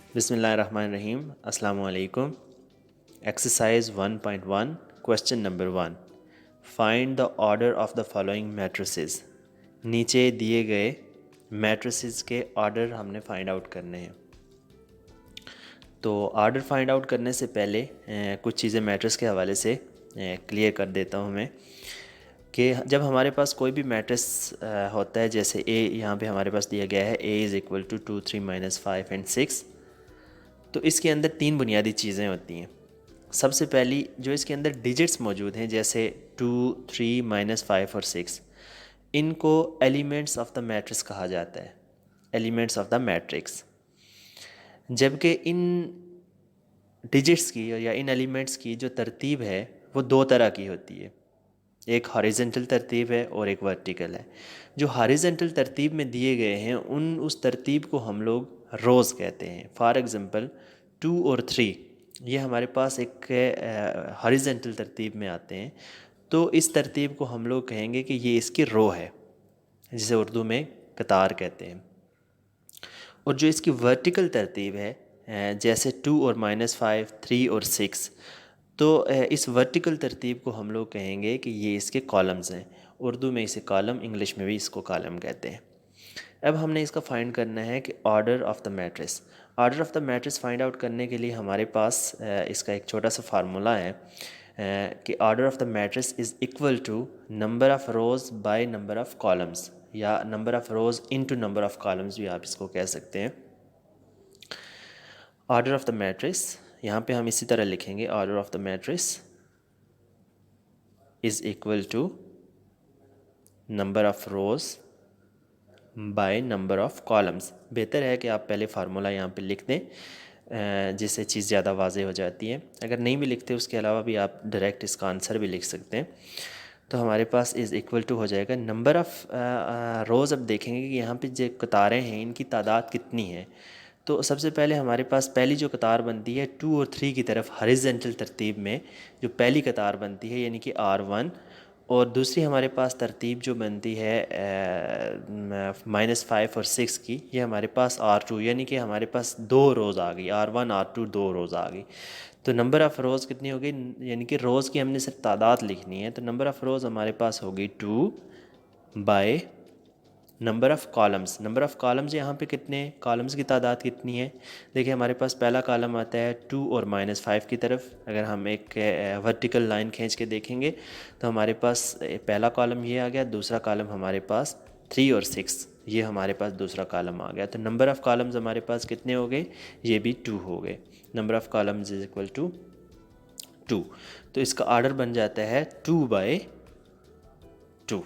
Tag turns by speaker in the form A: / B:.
A: बिस्मिल्लाहिर्रहमानिर्रहीम। अस्सलाम वालेकुम। Exercise 1.1 question number 1, find the order of the following matrices. नीचे दिए गए मैट्रिसेस के ऑर्डर हमने फाइंड आउट करने हैं। तो ऑर्डर फाइंड आउट करने से पहले कुछ चीज़ें मैट्रिक्स के हवाले से क्लियर कर देता हूँ मैं कि जब हमारे पास कोई भी मैट्रिक्स होता है, जैसे ए यहाँ पे हमारे पास दिया गया है A is equal to 2, 3, -5 and 6, तो इसके अंदर तीन बुनियादी चीज़ें होती हैं। सबसे पहली जो इसके अंदर डिजिट्स मौजूद हैं, जैसे 2, 3, -5 और 6, इनको एलिमेंट्स ऑफ द मैट्रिक्स कहा जाता है, एलिमेंट्स ऑफ द मैट्रिक्स। जबकि इन डिजिट्स की या इन एलिमेंट्स की जो तरतीब है वो दो तरह की होती है, एक हॉरिजेंटल तरतीब है और एक वर्टिकल है। जो हॉरिजेंटल तरतीब में दिए गए हैं उस तरतीब को हम लोग रोज़ कहते हैं। फॉर एग्ज़ाम्पल 2 और 3 ये हमारे पास एक हॉरिजेंटल तरतीब में आते हैं, तो इस तरतीब को हम लोग कहेंगे कि ये इसकी रो है, जिसे उर्दू में कतार कहते हैं। और जो इसकी वर्टिकल तरतीब है, जैसे 2 और -5, 3 और 6, तो इस वर्टिकल तरतीब को हम लोग कहेंगे कि ये इसके कॉलम्स हैं। उर्दू में इसे कॉलम, इंग्लिश में भी इसको कॉलम कहते हैं। अब हमने इसका फाइंड करना है कि order of the matrix. Order of the matrix find out करने के लिए हमारे पास इसका एक छोटा सा फार्मूला है कि order of the matrix is equal to number of rows by number of columns, या number of rows into number of columns भी आप इसको कह सकते हैं। ऑर्डर ऑफ़ द मैट्रिक्स यहाँ पे हम इसी तरह लिखेंगे, order of the matrix is equal to number of rows by number of columns. बेहतर है कि आप पहले फार्मूला यहाँ पे लिख दें, जिससे चीज़ ज़्यादा वाज़ेह हो जाती है। अगर नहीं भी लिखते उसके अलावा भी आप डायरेक्ट इसका आंसर भी लिख सकते हैं। तो हमारे पास इज़ इक्वल टू हो जाएगा नंबर ऑफ़ रोज़। अब देखेंगे कि यहाँ पे जो कतारें हैं इनकी तादाद कितनी है। तो सबसे पहले हमारे पास पहली जो कतार बनती है 2 और 3 की तरफ हॉरिजॉन्टल तरतीब में जो पहली कतार बनती है, यानी कि R1, और दूसरी हमारे पास तरतीब जो बनती है -5 और 6 की, ये हमारे पास R2, यानी कि हमारे पास दो रोज़ आ गई, R1 R2 दो रोज़ आ गई। तो नंबर ऑफ़ रोज़ कितनी हो गई, यानी कि रोज़ की हमने सिर्फ तादाद लिखनी है, तो नंबर ऑफ़ रोज़ हमारे पास होगी 2 bye number of columns. Number of columns यहाँ पे कितने, कॉलम्स की तादाद कितनी है। देखिए हमारे पास पहला कॉलम आता है 2 और -5 की तरफ। अगर हम एक वर्टिकल लाइन खींच के देखेंगे तो हमारे पास पहला कॉलम ये आ गया, दूसरा कॉलम हमारे पास 3 और 6, ये हमारे पास दूसरा कॉलम आ गया। तो नंबर ऑफ़ कॉलम्स हमारे पास कितने हो गए, ये भी 2 हो गए। Number of columns is equal to 2। तो इसका ऑर्डर बन जाता है 2 बाय 2।